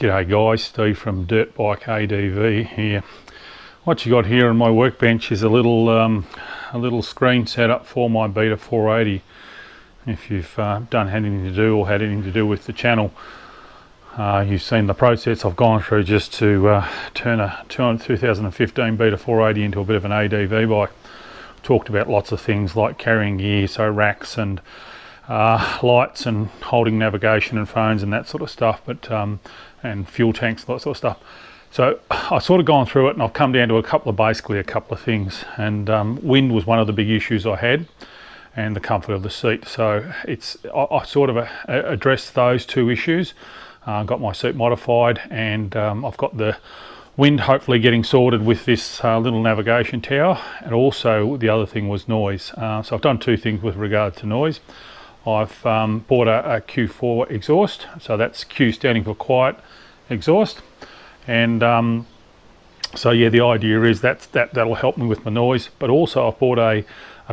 G'day guys, Steve from Dirt Bike ADV here. What you got here on my workbench is a little screen setup for my Beta 480. If you've had anything to do or had anything to do with the channel, you've seen the process I've gone through just to turn a 2015 Beta 480 into a bit of an ADV bike. Talked about lots of things like carrying gear, so racks and lights and holding navigation and phones and that sort of stuff, but and fuel tanks, that sort of stuff. So I've sort of gone through it and I've come down to a couple of things, and wind was one of the big issues I had, and the comfort of the seat. So I sort of addressed those two issues. Got my seat modified, and I've got the wind hopefully getting sorted with this little navigation tower, and also the other thing was noise. So I've done two things with regard to noise. I've bought a Q4 exhaust, so that's Q standing for quiet exhaust, and so yeah, the idea is that'll help me with my noise, but also I've bought a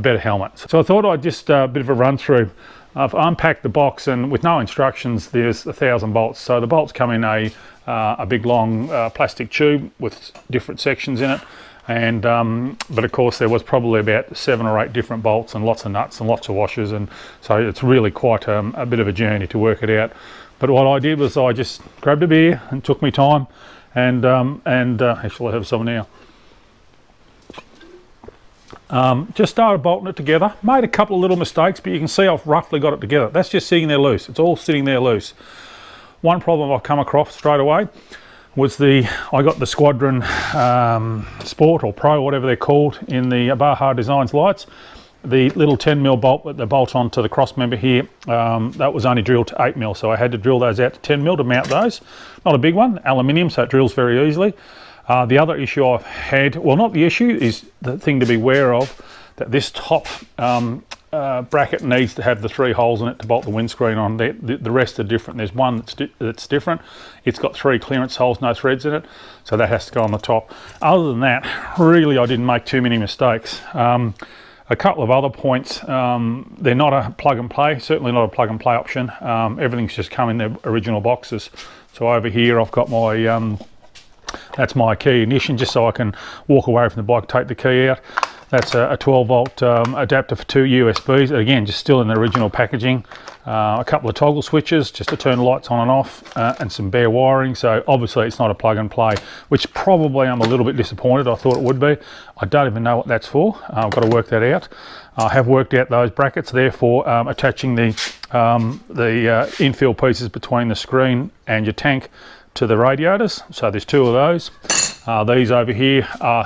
better helmet. So I thought I'd just a bit of a run through. I've unpacked the box, and with no instructions, there's 1,000 bolts. So the bolts come in a big long plastic tube with different sections in it, and but of course there was probably about 7 or 8 different bolts and lots of nuts and lots of washers, and so it's really quite a bit of a journey to work it out. But what I did was I just grabbed a beer and took me time, and actually I have some now. Just started bolting it together. Made a couple of little mistakes, but you can see I've roughly got it together. That's just sitting there loose. It's all sitting there loose. One problem I've come across straight away was I got the Squadron Sport or Pro, whatever they're called, in the Baja Designs lights. The little 10mm bolt that they bolt onto the cross member here, that was only drilled to 8mm, so I had to drill those out to 10mm to mount those. Not a big one, aluminium, so it drills very easily. The other issue I've had, well, not the issue, is the thing to be aware of, that this top bracket needs to have the 3 holes in it to bolt the windscreen on. The rest are different. There's one that's different. It's got 3 clearance holes, no threads in it, so that has to go on the top. Other than that, really I didn't make too many mistakes. A couple of other points, they're not a plug and play, certainly not a plug and play option. Everything's just come in their original boxes. So over here I've got my that's my key ignition, just so I can walk away from the bike, take the key out. That's a 12 volt adapter for 2 USBs, again just still in the original packaging. A couple of toggle switches just to turn the lights on and off, and some bare wiring. So obviously it's not a plug and play, which probably I'm a little bit disappointed. I thought it would be. I don't even know what that's for. I've got to work that out. I have worked out those brackets, therefore attaching the infill pieces between the screen and your tank to the radiators. So there's 2 of those. These over here are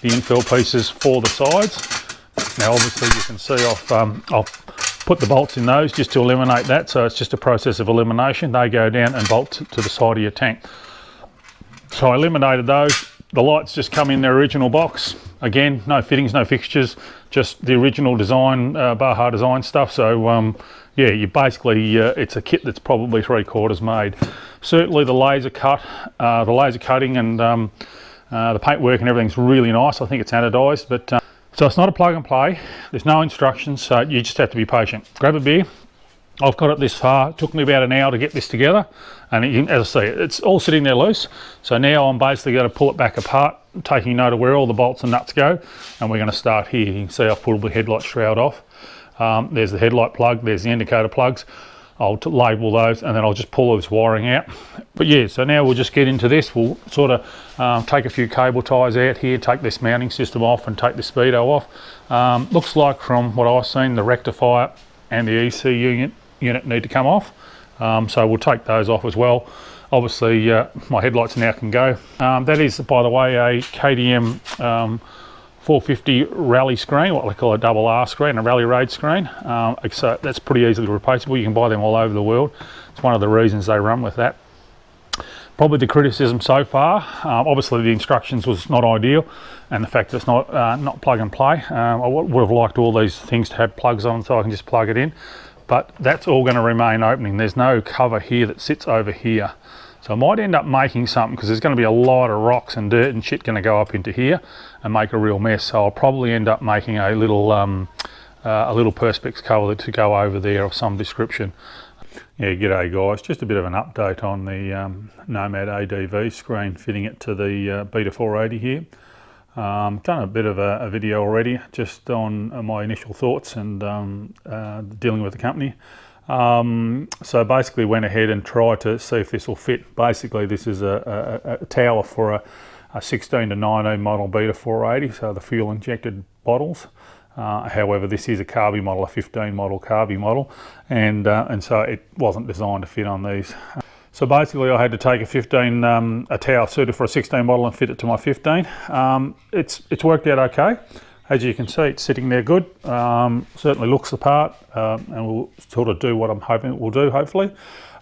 the infill pieces for the sides. Now obviously you can see I've put the bolts in those just to eliminate that, so it's just a process of elimination. They go down and bolt to the side of your tank. So I eliminated those. The lights just come in their original box. Again, no fittings, no fixtures, just the original design, Baja Design stuff. So yeah, you basically, it's a kit that's probably 3/4 made. Certainly the laser cutting and the paintwork and everything's really nice. I think it's anodized, but so it's not a plug and play. There's no instructions, so you just have to be patient. Grab a beer. I've got it this far. It took me about an hour to get this together, and as I say, it's all sitting there loose. So now I'm basically going to pull it back apart, taking note of where all the bolts and nuts go, and we're going to start here. You can see I've pulled the headlight shroud off. There's the headlight plug, there's the indicator plugs. I'll label those, and then I'll just pull this wiring out. But yeah, so now we'll just get into this. We'll sort of take a few cable ties out here, take this mounting system off, and take the speedo off. Looks like from what I've seen, the rectifier and the EC unit need to come off. So we'll take those off as well. Obviously my headlights now can go. That is, by the way, a KTM 450 rally screen, what we call a double R screen, a rally raid screen. So that's pretty easily replaceable. You can buy them all over the world. It's one of the reasons they run with that. Probably the criticism so far, obviously the instructions was not ideal, and the fact that it's not plug and play. I would have liked all these things to have plugs on so I can just plug it in, but that's all going to remain opening. There's no cover here that sits over here. So I might end up making something, because there's going to be a lot of rocks and dirt and shit going to go up into here and make a real mess. So I'll probably end up making a little perspex cover to go over there of some description. Yeah, g'day guys, just a bit of an update on the Nomad ADV screen, fitting it to the Beta 480 here. Done a bit of a video already just on my initial thoughts and dealing with the company. So basically went ahead and tried to see if this will fit. Basically this is a tower for a 16 to 19 model Beta 480, so the fuel injected bottles. However, this is a carby model, a 15 model carby model, and so it wasn't designed to fit on these. So basically I had to take a tower suited for a 16 model and fit it to my 15. It's worked out okay. As you can see, it's sitting there good. Certainly looks the part, and will sort of do what I'm hoping it will do, hopefully.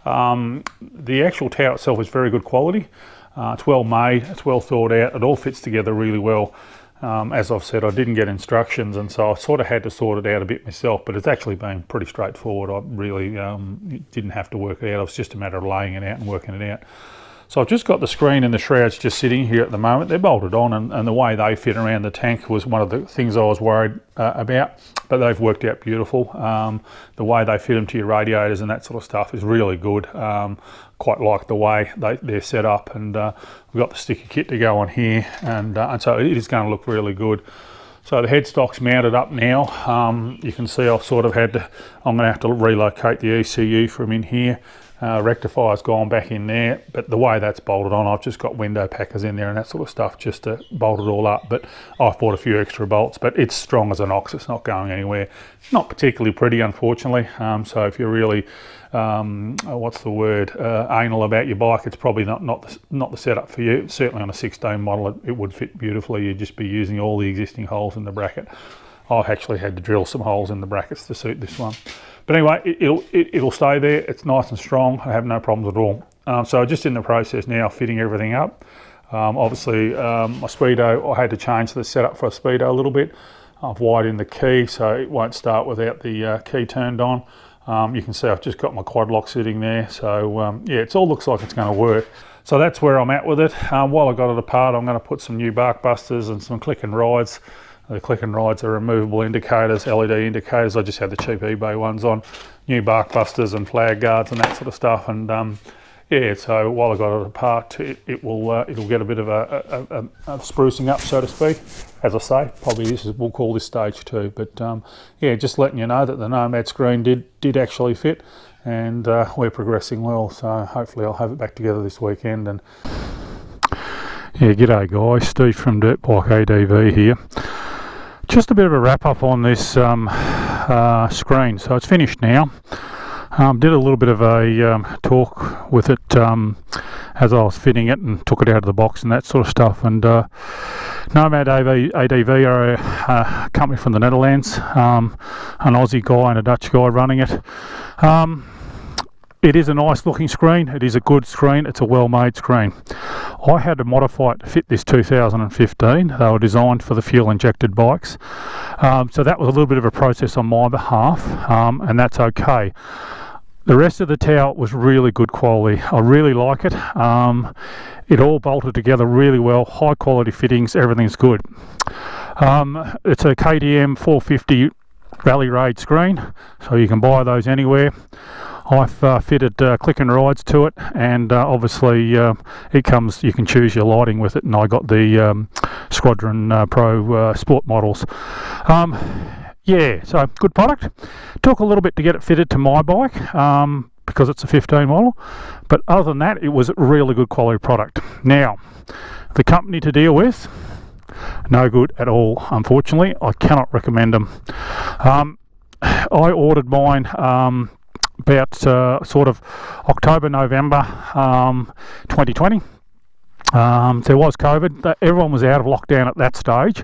The actual tower itself is very good quality. It's well made, it's well thought out, it all fits together really well. As I've said, I didn't get instructions, and so I sort of had to sort it out a bit myself, but it's actually been pretty straightforward. I really didn't have to work it out. It was just a matter of laying it out and working it out. So I've just got the screen and the shrouds just sitting here at the moment. They're bolted on, and the way they fit around the tank was one of the things I was worried about, but they've worked out beautiful. The way they fit them to your radiators and that sort of stuff is really good. Quite like the way they're set up, and we've got the sticker kit to go on here, and so it is going to look really good. So the headstock's mounted up now. You can see I've sort of I'm going to have to relocate the ECU from in here. Rectifier's gone back in there, but the way that's bolted on, I've just got window packers in there and that sort of stuff just to bolt it all up. But I've bought a few extra bolts, but it's strong as an ox. It's not going anywhere. Not particularly pretty, unfortunately. So if you're really anal about your bike, it's probably not the setup for you. Certainly on a 16 model it would fit beautifully. You'd just be using all the existing holes in the bracket. I've actually had to drill some holes in the brackets to suit this one. But anyway, it'll stay there. It's nice and strong. I have no problems at all. So just in the process now, fitting everything up. Obviously, my Speedo, I had to change the setup for a Speedo a little bit. I've wired in the key, so it won't start without the key turned on. You can see I've just got my quad lock sitting there. So yeah, it all looks like it's going to work. So that's where I'm at with it. While I got it apart, I'm going to put some new bark busters and some click and rides. The click and rides are removable indicators, LED indicators. I just had the cheap eBay ones on. New bark busters and flag guards and that sort of stuff. And yeah, so while I got it apart, it'll get a bit of a sprucing up, so to speak. As I say, probably we'll call this stage 2. But yeah, just letting you know that the Nomad screen did actually fit, and we're progressing well. So hopefully I'll have it back together this weekend. And yeah, g'day guys, Steve from Dirtbike ADV here. Just a bit of a wrap up on this screen. So it's finished now. Did a little bit of a talk with it as I was fitting it, and took it out of the box and that sort of stuff. And Nomad ADV are a company from the Netherlands, an Aussie guy and a Dutch guy running it. It is a nice looking screen. It is a good screen. It's a well made screen. I had to modify it to fit this 2015. They were designed for the fuel injected bikes. So that was a little bit of a process on my behalf, and that's okay. The rest of the tower was really good quality. I really like it. It all bolted together really well. High quality fittings. Everything's good. It's a KTM 450 Rally Raid screen, so you can buy those anywhere. I've fitted click and rides to it, and obviously it comes, you can choose your lighting with it, and I got the Squadron Pro Sport models. Yeah, so good product. Took a little bit to get it fitted to my bike because it's a 15 model, but other than that, it was a really good quality product. Now, the company to deal with, no good at all, unfortunately. I cannot recommend them. I ordered mine about sort of October, November 2020. There was COVID. Everyone was out of lockdown at that stage,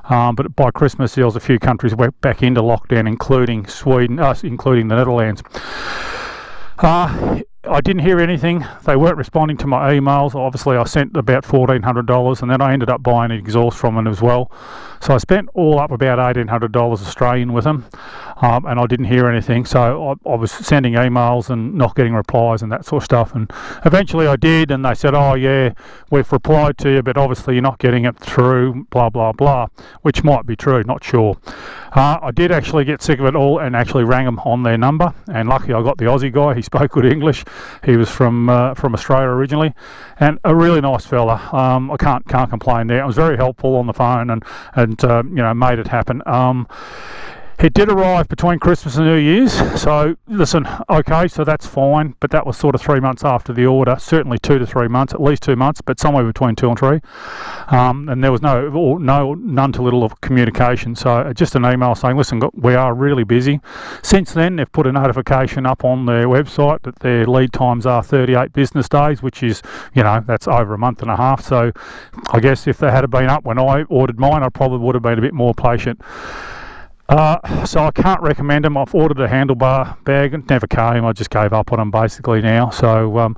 but by Christmas there was a few countries went back into lockdown, including Sweden, including the Netherlands. I didn't hear anything. They weren't responding to my emails. Obviously I sent about $1,400, and then I ended up buying an exhaust from them as well. So I spent all up about $1,800 Australian with them, and I didn't hear anything. So I was sending emails and not getting replies and that sort of stuff. And eventually I did, and they said, oh yeah, we've replied to you, but obviously you're not getting it through, blah, blah, blah, which might be true, not sure. I did actually get sick of it all and actually rang them on their number, and luckily I got the Aussie guy. He spoke good English. He was from Australia originally, and a really nice fella. I can't complain there. It was very helpful on the phone, and you know, made it happen. It did arrive between Christmas and New Year's, so listen, okay, so that's fine, but that was sort of 3 months after the order, certainly 2 to 3 months, at least 2 months, but somewhere between 2 and 3, and there was none to little of communication. So just an email saying, listen, we are really busy. Since then, they've put a notification up on their website that their lead times are 38 business days, which is, you know, that's over a month and a half. So I guess if they had been up when I ordered mine, I probably would have been a bit more patient. So I can't recommend them. I've ordered a handlebar bag, it never came. I just gave up on them basically now. So,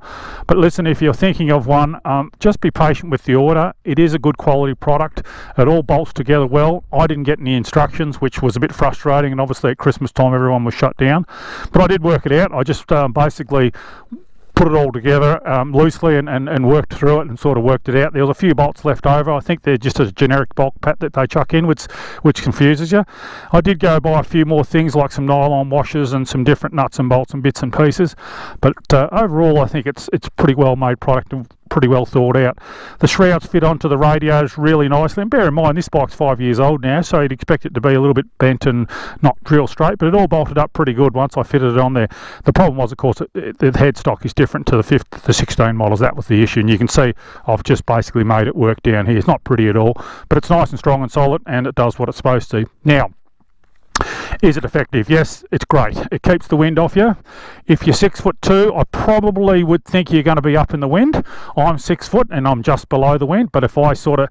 but listen, if you're thinking of one, just be patient with the order. It is a good quality product. It all bolts together well. I didn't get any instructions, which was a bit frustrating, and obviously at Christmas time everyone was shut down. But I did work it out. I just basically put it all together loosely and worked through it and sort of worked it out. There was a few bolts left over. I think they're just a generic bolt pat that they chuck in, which confuses you. I did go buy a few more things like some nylon washers and some different nuts and bolts and bits and pieces, but overall I think it's pretty well made product and pretty well thought out. The shrouds fit onto the radiators really nicely, and bear in mind this bike's 5 years old now, so you'd expect it to be a little bit bent and not real straight, but it all bolted up pretty good once I fitted it on there. The problem was, of course, the headstock is different to the 16 models. That was the issue, and you can see I've just basically made it work down here. It's not pretty at all, but it's nice and strong and solid, and it does what it's supposed to. Now, is it effective? Yes, it's great. It keeps the wind off you. If you're 6'2", I probably would think you're going to be up in the wind. I'm 6 foot and I'm just below the wind, but if I sort of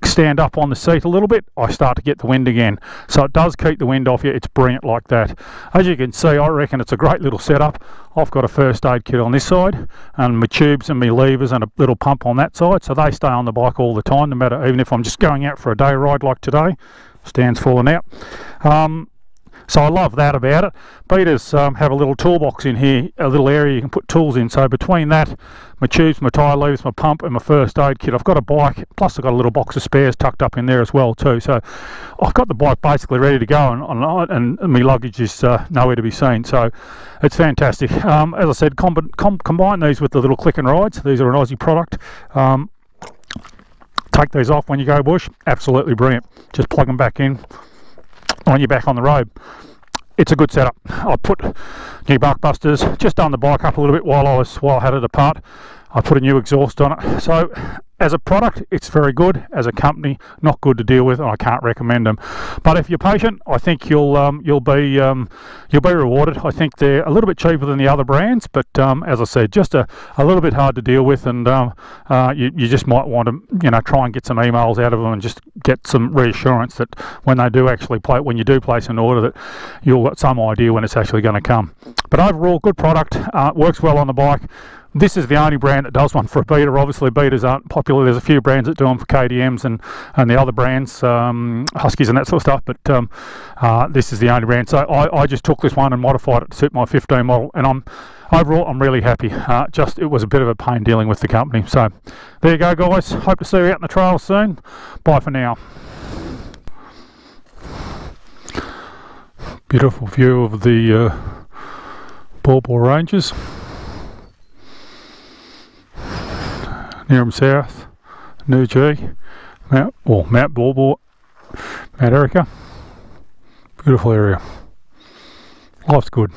stand up on the seat a little bit, I start to get the wind again. So it does keep the wind off you. It's brilliant like that. As you can see, I reckon it's a great little setup. I've got a first aid kit on this side, and my tubes and my levers and a little pump on that side, so they stay on the bike all the time, no matter, even if I'm just going out for a day ride like today. Stand's falling out. So I love that about it. Beaters have a little toolbox in here, a little area you can put tools in. So between that, my tubes, my tyre levers, my pump and my first aid kit, I've got a bike, plus I've got a little box of spares tucked up in there as well too. So I've got the bike basically ready to go, and my luggage is nowhere to be seen. So it's fantastic. As I said, combine these with the little click and rides. These are an Aussie product. Take these off when you go bush. Absolutely brilliant. Just plug them back in when you're back on the road. It's a good setup. I put new bark busters, just done the bike up a little bit while I had it apart. I put a new exhaust on it. So as a product, it's very good. As a company, not good to deal with, and I can't recommend them. But if you're patient, I think you'll be rewarded. I think they're a little bit cheaper than the other brands, but as I said, just a little bit hard to deal with, and you just might want to try and get some emails out of them and just get some reassurance that when they do actually when you do place an order, that you'll got some idea when it's actually going to come. But overall, good product. Works well on the bike. This is the only brand that does one for a beater. Obviously, beaters aren't popular. There's a few brands that do them for KTMs and the other brands, Huskies and that sort of stuff, but this is the only brand. So I just took this one and modified it to suit my 15 model, and overall I'm really happy. It was a bit of a pain dealing with the company. So there you go, guys. Hope to see you out in the trail soon. Bye for now. Beautiful view of the Baw Baw Ranges. Nearham South, New G, Mount Baw Baw, Mount Erica. Beautiful area. Life's good.